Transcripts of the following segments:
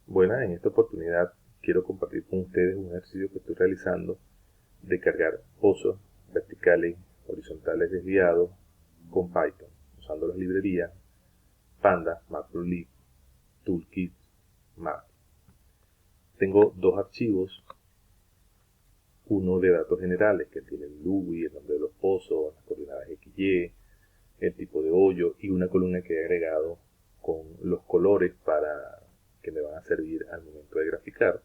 Buenas, en esta oportunidad quiero compartir con ustedes un ejercicio que estoy realizando de cargar pozos verticales, horizontales desviados con Python, usando las librerías Pandas, Matplotlib, Toolkit, Math. Tengo dos archivos, uno de datos generales que tiene el LUGI, el nombre de los pozos, las coordenadas XY, el tipo de hoyo y una columna que he agregado con los colores que me van a servir al momento de graficar,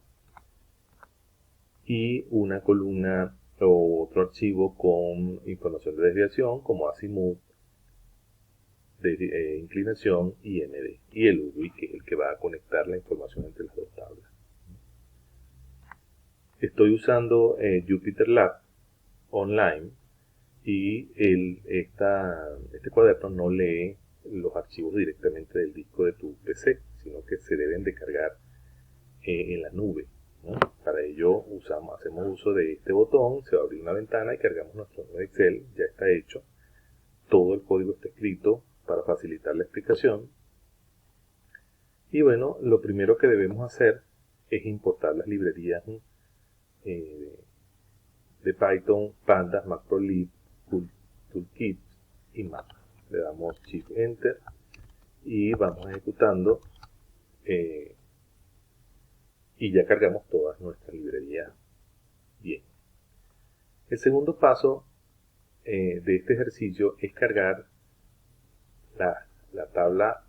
y una columna o otro archivo con información de desviación como azimut, de inclinación y MD, y el UVI, que es el que va a conectar la información entre las dos tablas. Estoy usando JupyterLab Online y este cuaderno no lee los archivos directamente del disco de tu PC, sino que se deben de cargar en la nube, ¿no? Para ello hacemos uso de este botón, se va a abrir una ventana y cargamos nuestro Excel, ya está hecho. Todo el código está escrito para facilitar la explicación. Y bueno, lo primero que debemos hacer es importar las librerías de Python, Pandas, Matplotlib, Toolkit y Math. Le damos Shift Enter y vamos ejecutando y ya cargamos todas nuestras librerías bien. El segundo paso de este ejercicio es cargar la tabla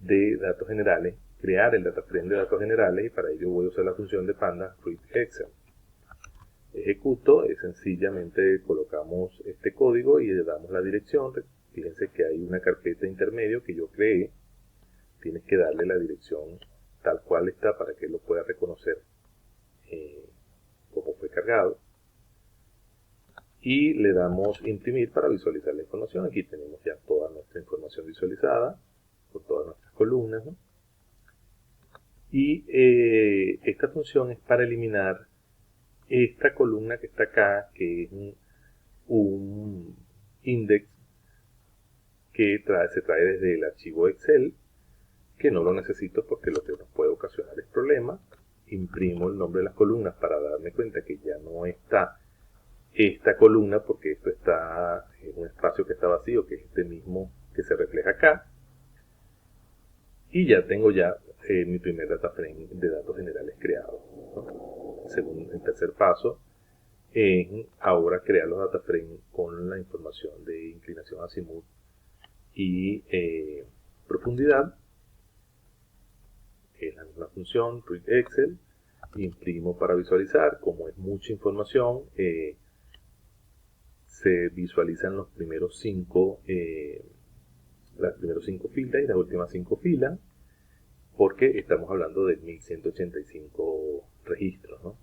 de datos generales, crear el data frame de datos generales, y para ello voy a usar la función de Panda Read Excel. Ejecuto, sencillamente colocamos este código y le damos la dirección. Fíjense que hay una carpeta intermedio que yo creé. Tienes que darle la dirección tal cual está para que él lo pueda reconocer como fue cargado. Y le damos imprimir para visualizar la información. Aquí tenemos ya toda nuestra información visualizada con todas nuestras columnas, ¿no? Y esta función es para eliminar esta columna que está acá, que es un index que se trae desde el archivo Excel, que no lo necesito porque lo que nos puede ocasionar es problema. Imprimo el nombre de las columnas para darme cuenta que ya no está esta columna, porque esto está en un espacio que está vacío, que es este mismo que se refleja acá. Y ya tengo mi primer data frame de datos generales creado, ¿no? El tercer paso es ahora crear los data frames con la información de inclinación azimut y profundidad. Es la misma función, read Excel, imprimo para visualizar. Como es mucha información, se visualizan las primeros cinco filas y las últimas 5 filas, porque estamos hablando de 1185 registros, ¿no?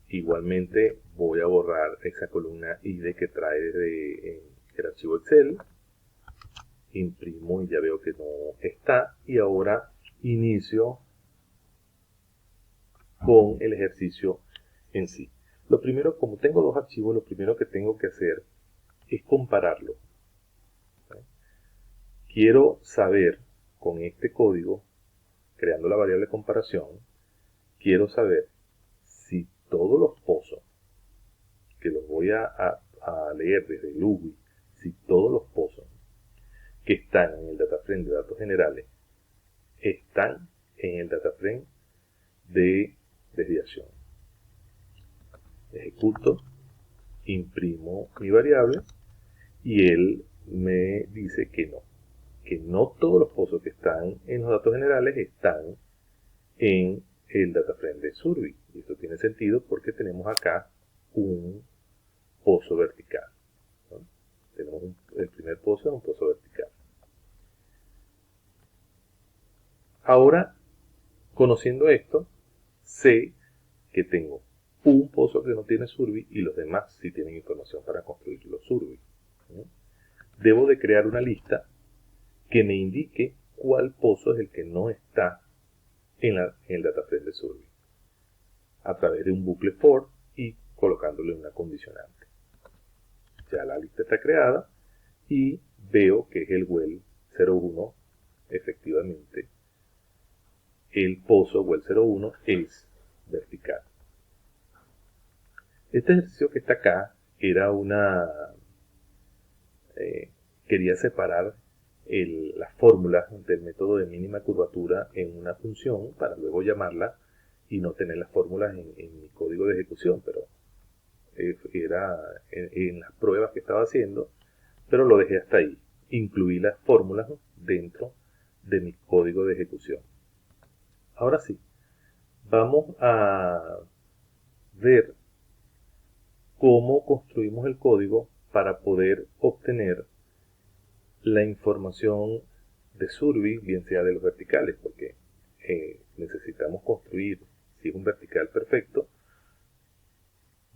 Igualmente voy a borrar esa columna ID que trae desde el archivo Excel. Imprimo y ya veo que no está. Y ahora inicio con el ejercicio en sí. Lo primero, como tengo dos archivos, lo primero que tengo que hacer es compararlo. Quiero saber con este código, creando la variable comparación, quiero saber si todos los pozos que los voy a leer desde el UBI, si todos los pozos que están en el data frame de datos generales están en el data frame de desviación. Ejecuto, imprimo mi variable y él me dice que no todos los pozos que están en los datos generales están en el data frame de Survey. Y esto tiene sentido porque tenemos acá un pozo vertical, ¿no? Tenemos el primer pozo es un pozo vertical. Ahora, conociendo esto, sé que tengo un pozo que no tiene Survey y los demás sí tienen información para construir los Survey, ¿no? Debo de crear una lista que me indique cuál pozo es el que no está en el data frame de Survey, a través de un bucle for y colocándole una condicionante. Ya la lista está creada y veo que es el well 01, efectivamente, el pozo o el 01 es vertical. Este ejercicio que está acá era quería separar las fórmulas del método de mínima curvatura en una función para luego llamarla y no tener las fórmulas en mi código de ejecución, pero era en las pruebas que estaba haciendo, pero lo dejé hasta ahí. Incluí las fórmulas, ¿no?, dentro de mi código de ejecución. Ahora sí, vamos a ver cómo construimos el código para poder obtener la información de Survey, bien sea de los verticales, porque necesitamos construir, si es un vertical perfecto,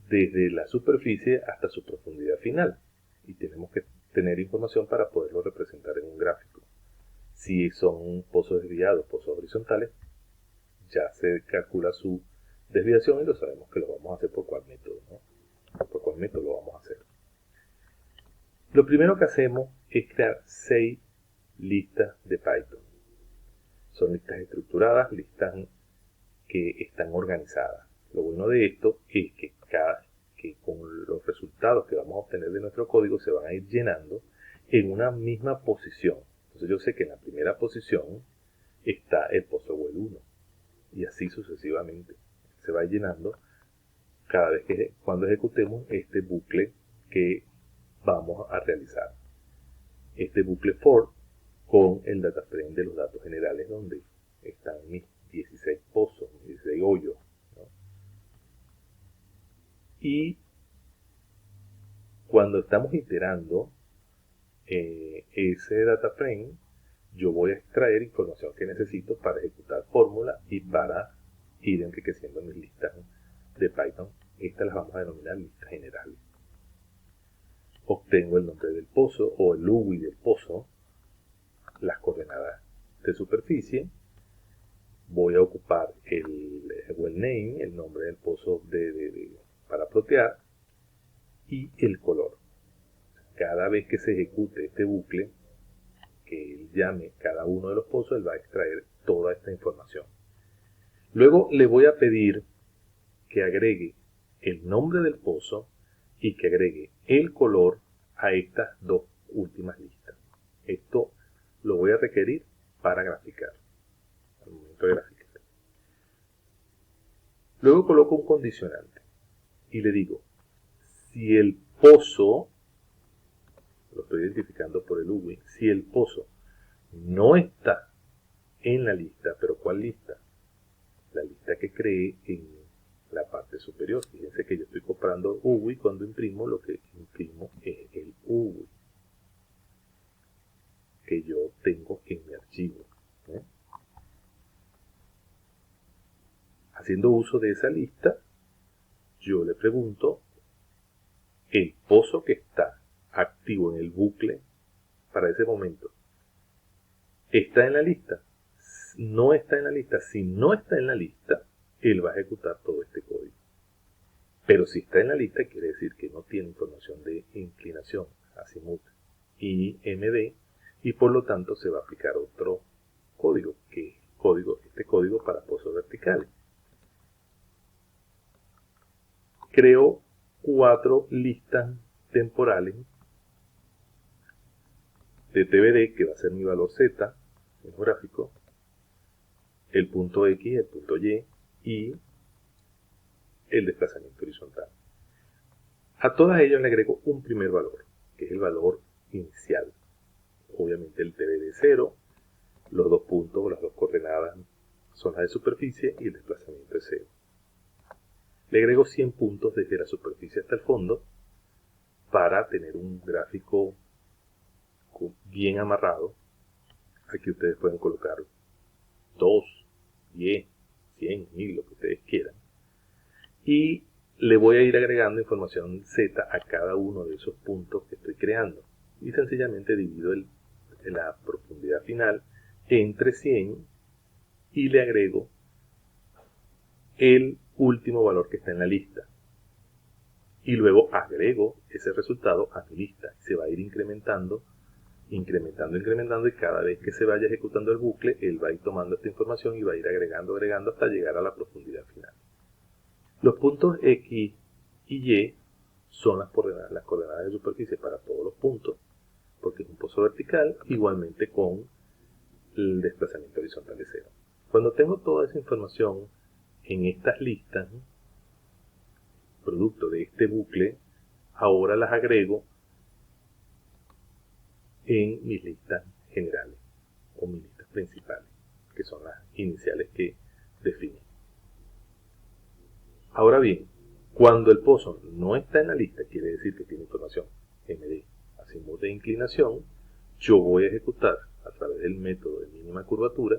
desde la superficie hasta su profundidad final. Y tenemos que tener información para poderlo representar en un gráfico. Si son pozos desviados, pozos horizontales, ya se calcula su desviación y lo sabemos que lo vamos a hacer por cuál método, ¿no? Por cuál método lo vamos a hacer. Lo primero que hacemos es crear 6 listas de Python. Son listas estructuradas, listas que están organizadas. Lo bueno de esto es que con los resultados que vamos a obtener de nuestro código se van a ir llenando en una misma posición. Entonces yo sé que en la primera posición está el pozo o el 1 y así sucesivamente. Se va llenando cada vez que cuando ejecutemos este bucle que vamos a realizar. Este bucle for con el data frame de los datos generales donde están mis 16 pozos, mis 16 hoyos, ¿no? Y cuando estamos iterando ese data frame, yo voy a extraer información que necesito para ejecutar fórmula y para ir enriqueciendo mis listas de Python. Estas las vamos a denominar listas generales. Obtengo el nombre del pozo o el UWI del pozo, las coordenadas de superficie, voy a ocupar el name, el nombre del pozo para plotear, y el color. Cada vez que se ejecute este bucle, que él llame cada uno de los pozos, él va a extraer toda esta información. Luego le voy a pedir que agregue el nombre del pozo y que agregue el color a estas dos últimas listas. Esto lo voy a requerir para graficar, al momento de graficar. Luego coloco un condicionante y le digo, si el pozo, lo estoy identificando por el UWI, si el pozo no está en la lista, pero ¿cuál lista? La lista que creé en la parte superior. Fíjense que yo estoy comprando UWI, cuando imprimo lo que imprimo es el UWI que yo tengo en mi archivo, ¿eh? Haciendo uso de esa lista, yo le pregunto, el pozo que está activo en el bucle para ese momento, ¿está en la lista? No está en la lista. Si no está en la lista, él va a ejecutar todo este código. Pero si está en la lista, quiere decir que no tiene información de inclinación, azimut y MD, y por lo tanto se va a aplicar otro código, que es este código para pozos verticales. Creo 4 listas temporales de TBD, que va a ser mi valor Z en el gráfico, el punto X, el punto Y y el desplazamiento horizontal. A todas ellas le agrego un primer valor, que es el valor inicial. Obviamente el TBD 0, los dos puntos o las dos coordenadas son las de superficie y el desplazamiento es 0. Le agrego 100 puntos desde la superficie hasta el fondo para tener un gráfico bien amarrado. Aquí ustedes pueden colocar 2, 10, 100, 1000, lo que ustedes quieran. Y le voy a ir agregando información Z a cada uno de esos puntos que estoy creando. Y sencillamente divido la profundidad final entre 100 y le agrego el último valor que está en la lista. Y luego agrego ese resultado a mi lista. Se va a ir incrementando incrementando, incrementando, y cada vez que se vaya ejecutando el bucle, él va a ir tomando esta información y va a ir agregando, agregando hasta llegar a la profundidad final. Los puntos X y Y son las coordenadas de superficie para todos los puntos, porque es un pozo vertical, igualmente con el desplazamiento horizontal de 0. Cuando tengo toda esa información en estas listas, producto de este bucle, ahora las agrego en mis listas generales o mis listas principales, que son las iniciales que definen. Ahora bien, cuando el pozo no está en la lista, quiere decir que tiene información MD, azimut de inclinación, yo voy a ejecutar a través del método de mínima curvatura,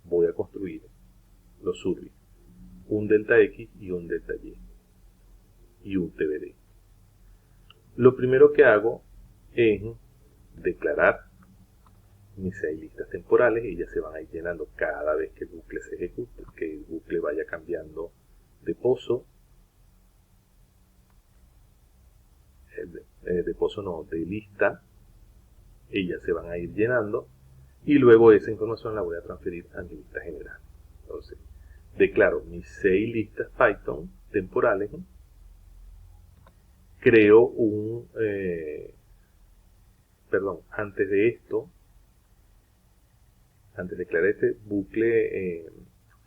voy a construir los surveys, un delta X y un delta Y, y un TBD. Lo primero que hago es declarar mis 6 listas temporales, y ellas se van a ir llenando cada vez que el bucle se ejecute, que el bucle vaya cambiando de pozo, de lista, ellas se van a ir llenando, y luego esa información la voy a transferir a mi lista general. Entonces, declaro mis 6 listas Python temporales, creo un, antes de esto, antes de declarar este bucle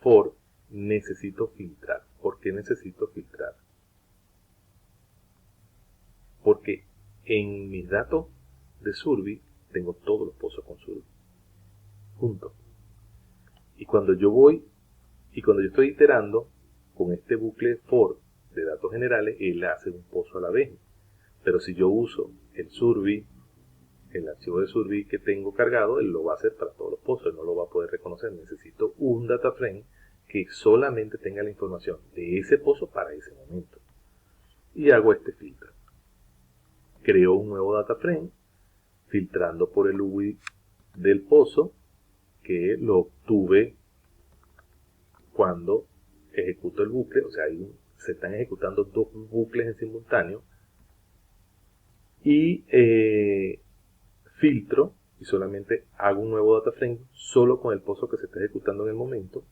for, necesito filtrar. ¿Por qué necesito filtrar? Porque en mis datos de Survey tengo todos los pozos con Survey juntos. Y cuando yo estoy iterando con este bucle for de datos generales, él hace un pozo a la vez. Pero si yo uso el Survey, el archivo de Survey que tengo cargado, él lo va a hacer para todos los pozos, él no lo va a poder reconocer. Necesito un data frame que solamente tenga la información de ese pozo para ese momento. Y hago este filtro. Creo un nuevo data frame, filtrando por el UI del pozo, que lo obtuve cuando ejecuto el bucle. O sea, se están ejecutando 2 bucles en simultáneo. Y filtro y solamente hago un nuevo data frame solo con el pozo que se está ejecutando en el momento.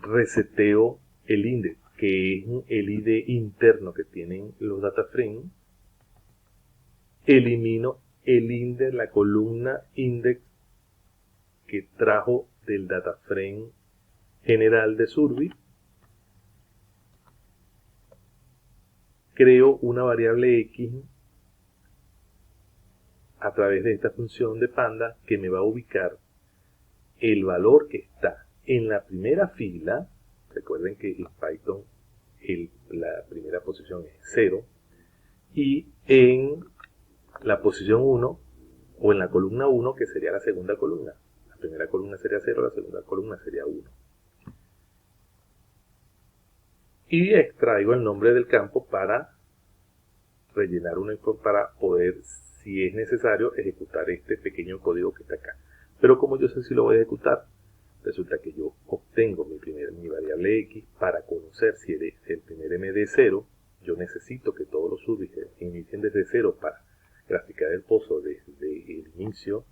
Reseteo el index, que es el ID interno que tienen los data frames. Elimino el index, la columna index que trajo del data frame general de Survey. Creo una variable X a través de esta función de Panda que me va a ubicar el valor que está en la primera fila. Recuerden que en Python la primera posición es 0, y en la posición 1 o en la columna 1, que sería la segunda columna. La primera columna sería 0, la segunda columna sería 1. Y extraigo el nombre del campo para rellenar para poder, si es necesario, ejecutar este pequeño código que está acá. Pero como yo sé si lo voy a ejecutar, resulta que yo obtengo mi variable X para conocer si el primer MD es 0. Yo necesito que todos los surveys inicien desde 0 para graficar el pozo desde el inicio,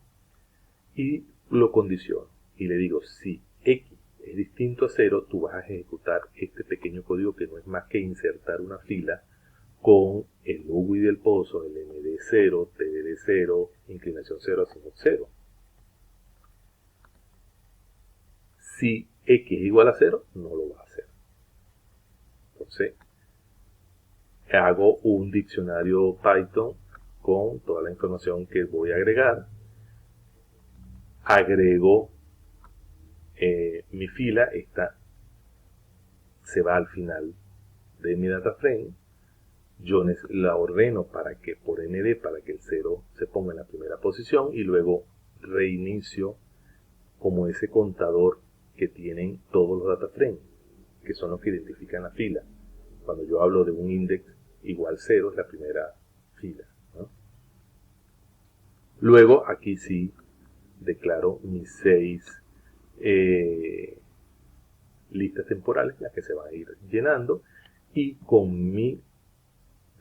y lo condiciono. Y le digo, si X es distinto a 0, tú vas a ejecutar este pequeño código que no es más que insertar una fila con el UI del pozo, el MD 0, TDD 0, inclinación 0, azimut 0. Si X es igual a 0, no lo va a hacer. Entonces, hago un diccionario Python con toda la información que voy a agregar. Agrego mi fila, esta se va al final de mi data frame. Yo la ordeno por MD para que el 0 se ponga en la primera posición, y luego reinicio como ese contador que tienen todos los data frames, que son los que identifican la fila. Cuando yo hablo de un index igual 0, es la primera fila, ¿no? Luego aquí sí declaro mis 6 listas temporales, las que se van a ir llenando, y con mi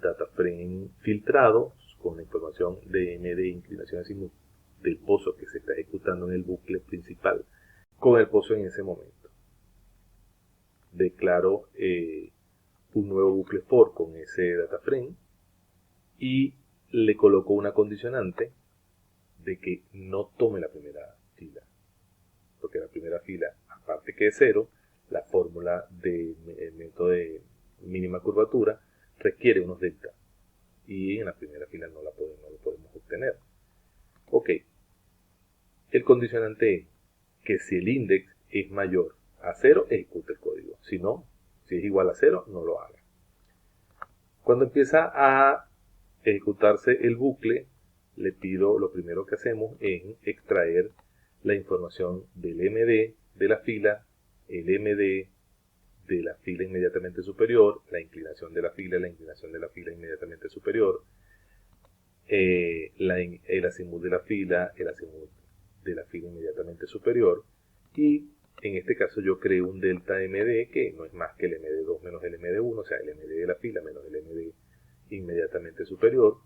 data frame filtrado con la información de M de inclinación azimut del pozo que se está ejecutando en el bucle principal con el pozo en ese momento. Declaro un nuevo bucle for con ese data frame y le coloco una condicionante de que no tome la primera fila, porque la primera fila, aparte que es 0, la fórmula del método de mínima curvatura requiere unos delta y en la primera fila no lo podemos obtener. Ok, el condicionante es que si el index es mayor a 0, ejecute el código. Si no, si es igual a 0, no lo haga. Cuando empieza a ejecutarse el bucle, le pido, lo primero que hacemos es extraer la información del MD de la fila, el MD de la fila inmediatamente superior, la inclinación de la fila, la inclinación de la fila inmediatamente superior, el azimut de la fila, el azimut de la fila inmediatamente superior, y en este caso yo creo un delta MD que no es más que el MD2 menos el MD1, o sea, el MD de la fila menos el MD inmediatamente superior,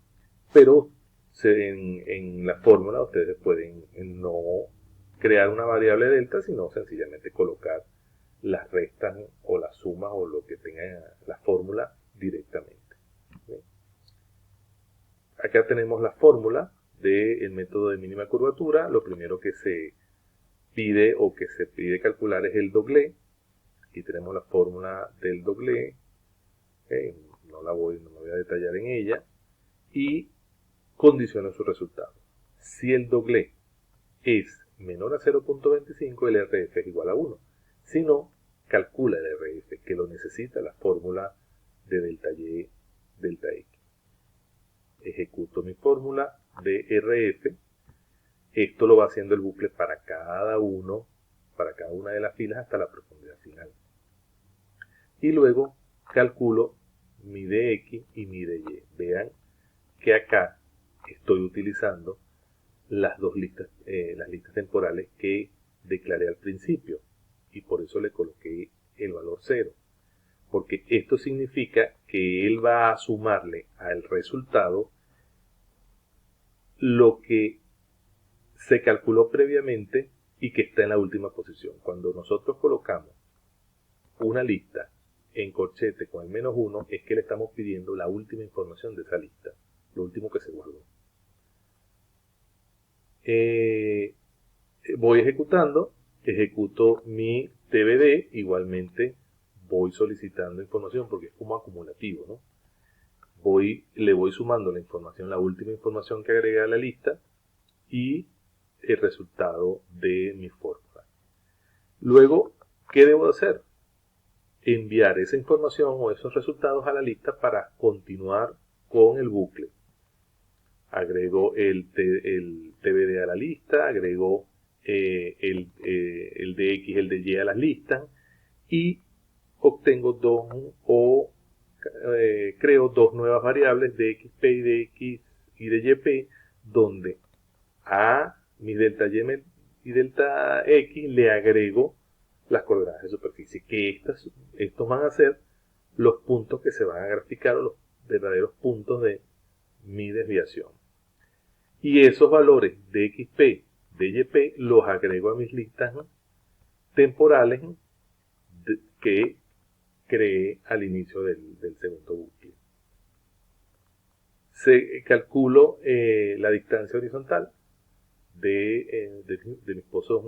pero en la fórmula ustedes pueden no crear una variable delta, sino sencillamente colocar las restas o las sumas o lo que tenga la fórmula directamente. ¿Bien? Acá tenemos la fórmula del método de mínima curvatura. Lo primero que se pide o que se pide calcular es el doble. Aquí tenemos la fórmula del doble. No me voy a detallar en ella. Y condiciono su resultado. Si el doble es menor a 0.25, el RF es igual a 1. Si no, calcula el RF, que lo necesita la fórmula de delta Y, delta X. Ejecuto mi fórmula de RF. Esto lo va haciendo el bucle para cada una de las filas hasta la profundidad final. Y luego calculo mi DX y mi DY. Vean que acá estoy utilizando las listas temporales que declaré al principio. Y por eso le coloqué el valor 0. Porque esto significa que él va a sumarle al resultado lo que se calculó previamente y que está en la última posición. Cuando nosotros colocamos una lista en corchete con el -1, es que le estamos pidiendo la última información de esa lista, lo último que se guardó. Voy ejecutando, ejecuto mi TBD, igualmente voy solicitando información porque es como acumulativo, ¿no? Le voy sumando la información, la última información que agregué a la lista y el resultado de mi fórmula. Luego, ¿qué debo hacer? Enviar esa información o esos resultados a la lista para continuar con el bucle. Agrego el TBD a la lista, agrego el DX, el DY a las listas y obtengo creo dos nuevas variables de XP y de X y de YP, donde a mi delta Y y delta X le agrego las coordenadas de superficie, que estos van a ser los puntos que se van a graficar o los verdaderos puntos de mi desviación. Y esos valores de XP, de YP, los agrego a mis listas temporales que creé al inicio del segundo bucle. Calculo la distancia horizontal de mis pozos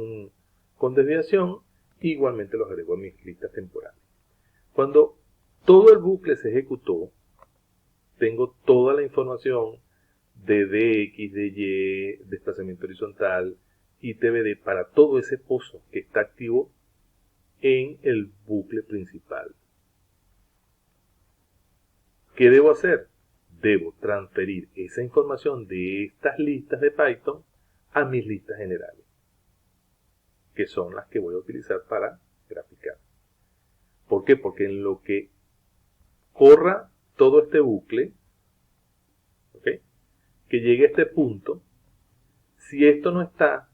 con desviación, e igualmente los agrego a mis listas temporales. Cuando todo el bucle se ejecutó, tengo toda la información de DX, de Y, desplazamiento horizontal y TBD para todo ese pozo que está activo en el bucle principal. ¿Qué debo hacer? Debo transferir esa información de estas listas de Python a mis listas generales, que son las que voy a utilizar para graficar. ¿Por qué? Porque en lo que corra todo este bucle, ¿okay?, que llegue a este punto, si esto no está,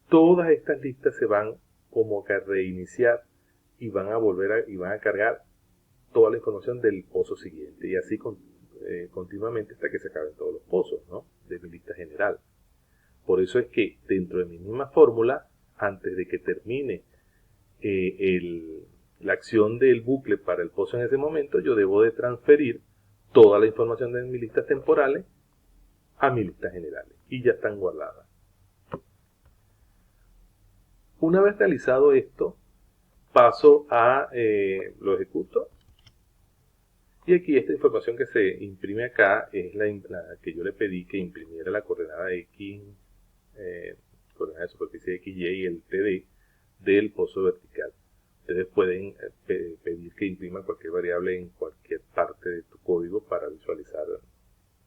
todas estas listas se van como que a reiniciar y van a cargar toda la información del pozo siguiente, y así continuamente hasta que se acaben todos los pozos, ¿no?, de mi lista general. Por eso es que dentro de mi misma fórmula, antes de que termine la acción del bucle para el pozo en ese momento, yo debo de transferir toda la información de mis listas temporales a mis listas generales y ya están guardadas. Una vez realizado esto, paso a lo ejecuto. Y aquí esta información que se imprime acá es la que yo le pedí que imprimiera la coordenada X, coordenada de superficie XY y el TD del pozo vertical. Ustedes pueden pedir que imprima cualquier variable en cualquier parte de tu código para visualizar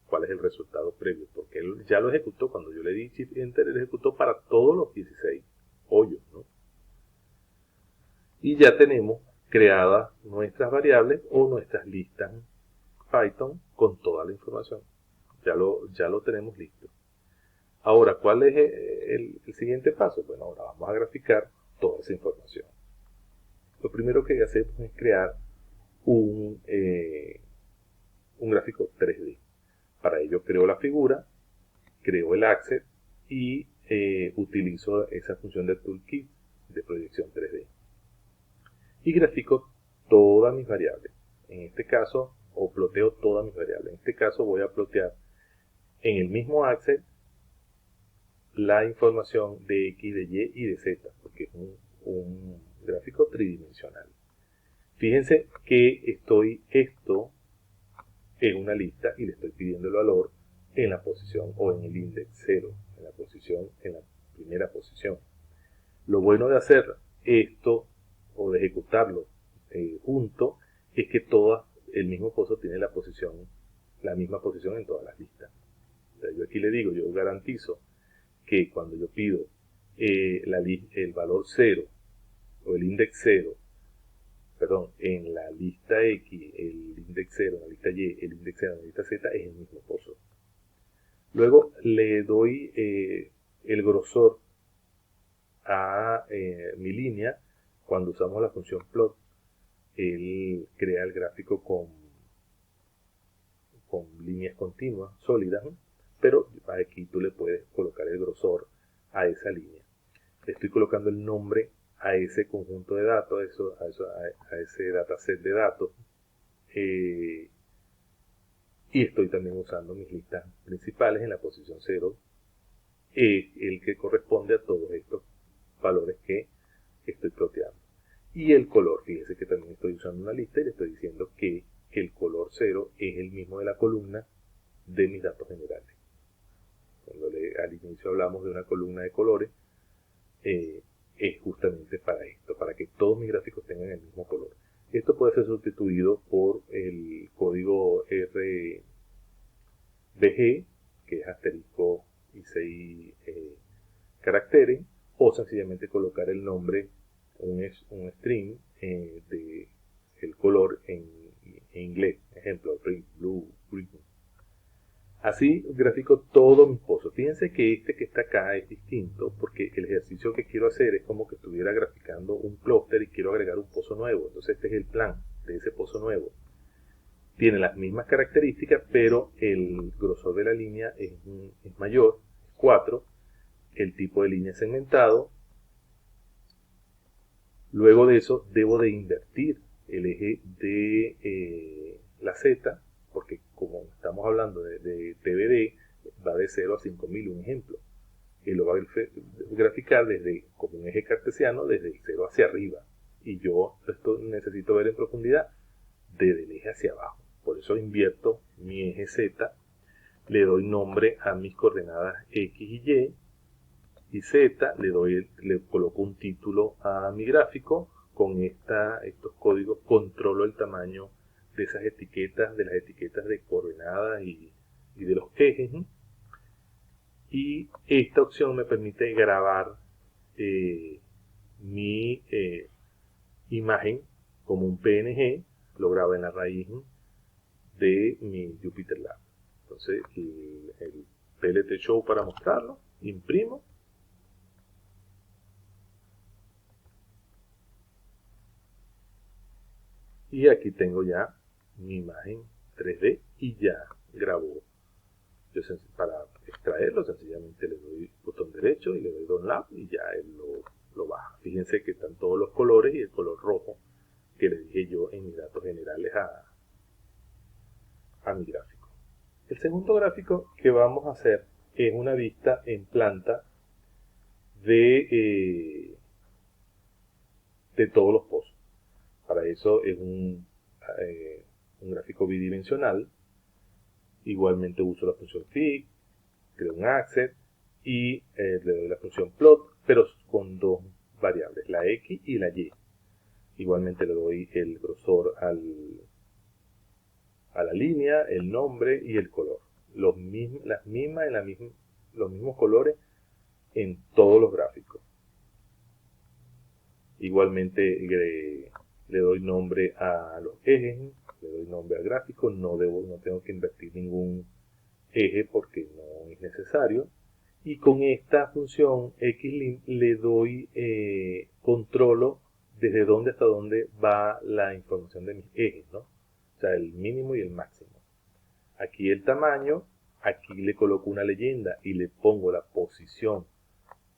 cuál es el resultado previo, porque él ya lo ejecutó. Cuando yo le di Shift Enter, él ejecutó para todos los 16 hoyos, ¿no? Y ya tenemos creadas nuestras variables o nuestras listas Python con toda la información. Ya lo tenemos listo. Ahora, ¿cuál es el siguiente paso? Bueno, ahora vamos a graficar toda esa información. Lo primero que hacemos es crear un gráfico 3D. Para ello creo la figura, creo el axis y utilizo esa función de toolkit de proyección 3D. Y grafico todas mis variables. En este caso, o ploteo todas mis variables. En este caso voy a plotear en el mismo axis la información de X, de Y y de Z, porque es un gráfico tridimensional. Fíjense que esto es una lista y le estoy pidiendo el valor en la posición o en el index 0, en la primera posición. Lo bueno de hacer esto o de ejecutarlo junto es que el mismo pozo tiene la misma posición en todas las listas. O sea, yo aquí le digo, yo garantizo que cuando yo pido el valor 0 o el index 0, perdón, en la lista X, el index 0, en la lista Y, el index 0, en la lista Z, es el mismo pozo. Luego le doy el grosor a mi línea. Cuando usamos la función plot, él crea el gráfico con líneas continuas, sólidas, ¿no? Pero aquí tú le puedes colocar el grosor a esa línea. Le estoy colocando el nombre a ese conjunto de datos, a ese dataset de datos. Y estoy también usando mis listas principales en la posición 0, el que corresponde a todos estos valores que estoy ploteando. Y el color, fíjese que también estoy usando una lista y le estoy diciendo que el color 0 es el mismo de la columna de mis datos generales. Cuando al inicio hablamos de una columna de colores, es justamente para esto, para que todos mis gráficos tengan el mismo color. Esto puede ser sustituido por el código RBG, que es asterisco y 6 caracteres, o sencillamente colocar el nombre, un string de el color en inglés, ejemplo, red, blue, green. Así grafico todos mis pozos. Fíjense que este que está acá es distinto porque el ejercicio que quiero hacer es como que estuviera graficando un clúster y quiero agregar un pozo nuevo. Entonces este es el plan de ese pozo nuevo. Tiene las mismas características, pero el grosor de la línea es mayor, 4. El tipo de línea es segmentado. Luego de eso debo de invertir el eje de la Z, porque como estamos hablando de TBD, va de 0 a 5000, un ejemplo. Y lo va a graficar como un eje cartesiano desde el 0 hacia arriba. Y yo esto necesito ver en profundidad desde el eje hacia abajo. Por eso invierto mi eje Z, le doy nombre a mis coordenadas X y Y Z, le coloco un título a mi gráfico. Con estos códigos controlo el tamaño de esas etiquetas, de las etiquetas de coordenadas y de los ejes. Y esta opción me permite grabar mi imagen como un PNG, lo grabo en la raíz de mi JupyterLab. Entonces el PLT Show para mostrarlo, imprimo. Y aquí tengo ya mi imagen 3D y ya grabó. Para extraerlo sencillamente le doy botón derecho y le doy download y ya él lo baja. Fíjense que están todos los colores y el color rojo que le dije yo en mis datos generales a mi gráfico. El segundo gráfico que vamos a hacer es una vista en planta de todos los pozos. Para eso es un gráfico bidimensional. Igualmente uso la función FIG, creo un accent y le doy la función plot, pero con dos variables, la X y la Y. Igualmente le doy el grosor a la línea, el nombre y el color. Los mismos colores en todos los gráficos. Igualmente le doy nombre a los ejes, le doy nombre al gráfico, no tengo que invertir ningún eje porque no es necesario. Y con esta función xlim le doy controlo desde dónde hasta dónde va la información de mis ejes, ¿no? O sea, el mínimo y el máximo. Aquí el tamaño, aquí le coloco una leyenda y le pongo la posición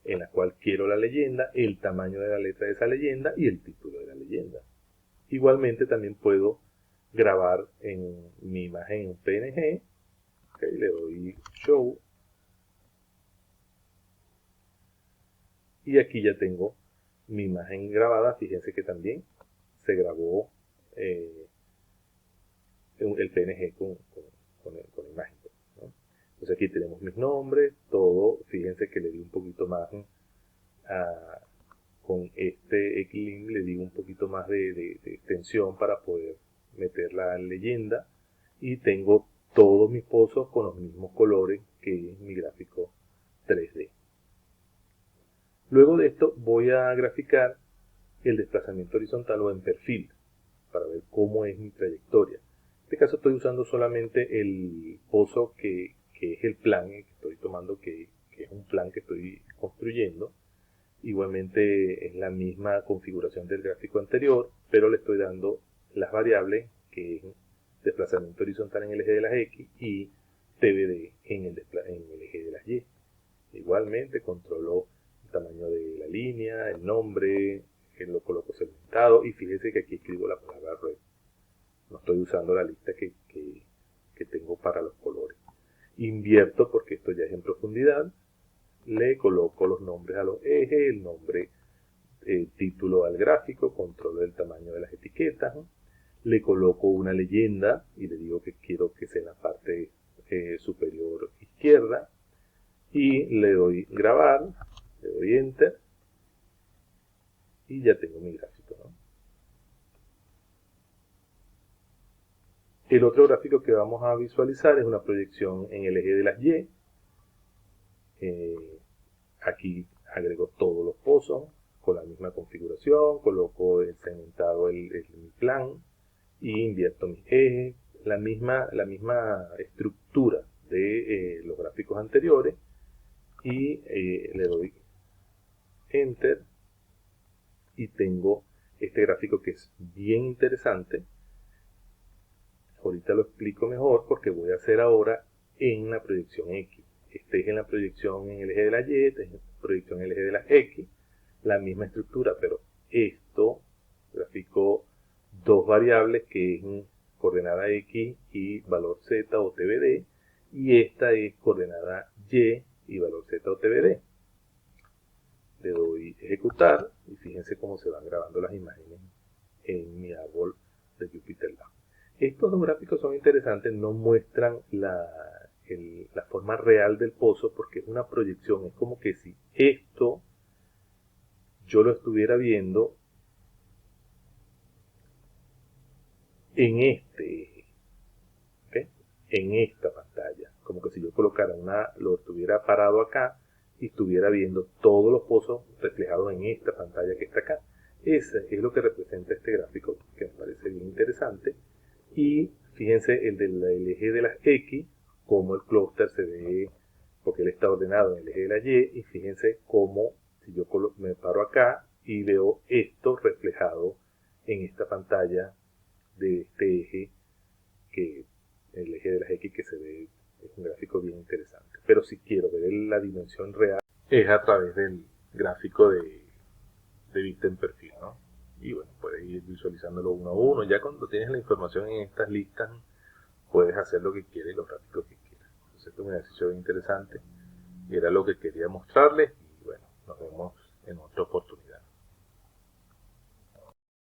en la cual quiero la leyenda, el tamaño de la letra de esa leyenda y el título de la leyenda. Igualmente también puedo grabar en mi imagen en un PNG, okay, le doy Show, y aquí ya tengo mi imagen grabada. Fíjense que también se grabó el PNG con la imagen, ¿no? Entonces aquí tenemos mis nombres, todo. Fíjense que le di un poquito más con este xlim, le di un poquito más de extensión para poder meter la leyenda, y tengo todos mis pozos con los mismos colores que es mi gráfico 3D. Luego de esto voy a graficar el desplazamiento horizontal o en perfil para ver cómo es mi trayectoria. En este caso estoy usando solamente el pozo que es el plan que estoy tomando, que es un plan que estoy construyendo. Igualmente es la misma configuración del gráfico anterior, pero le estoy dando las variables que es desplazamiento horizontal en el eje de las X y TBD en el eje de las Y. Igualmente controlo el tamaño de la línea, el nombre, lo coloco segmentado, y fíjense que aquí escribo la palabra red. No estoy usando la lista que tengo para los colores. Invierto porque esto ya es en profundidad. Le coloco los nombres a los ejes, el nombre, título al gráfico, controlo el tamaño de las etiquetas, ¿no? Le coloco una leyenda y le digo que quiero que sea en la parte superior izquierda, y le doy grabar, le doy enter y ya tengo mi gráfico, ¿no? El otro gráfico que vamos a visualizar es una proyección en el eje de las Y. Aquí agrego todos los pozos con la misma configuración, coloco el segmentado mi plan y invierto mis ejes, la misma estructura de los gráficos anteriores, y le doy enter y tengo este gráfico que es bien interesante. Ahorita lo explico mejor porque voy a hacer ahora en la proyección X. Este es en la proyección en el eje de la Y, este es en la proyección en el eje de la X, la misma estructura, pero esto grafico dos variables que es coordenada X y valor Z o TBD, y esta es coordenada Y y valor Z o TBD. Le doy ejecutar y fíjense cómo se van grabando las imágenes en mi árbol de JupyterLab. Estos dos gráficos son interesantes, no muestran la forma real del pozo porque es una proyección. Es como que si esto yo lo estuviera viendo en este eje, ¿okay? En esta pantalla, como que si yo colocara lo estuviera parado acá y estuviera viendo todos los pozos reflejados en esta pantalla que está acá. Ese es lo que representa este gráfico, que me parece bien interesante. Y fíjense el del eje de las X, como el clúster se ve, porque él está ordenado en el eje de la Y, y fíjense cómo si yo me paro acá y veo esto reflejado en esta pantalla de este eje, que el eje de las X que se ve, es un gráfico bien interesante. Pero si quiero ver la dimensión real, es a través del gráfico de vista en perfil, ¿no? Y bueno, puedes ir visualizándolo uno a uno. Ya cuando tienes la información en estas listas, puedes hacer lo que quieras y los gráficos que quieras. Entonces, este es un ejercicio bien interesante y era lo que quería mostrarles.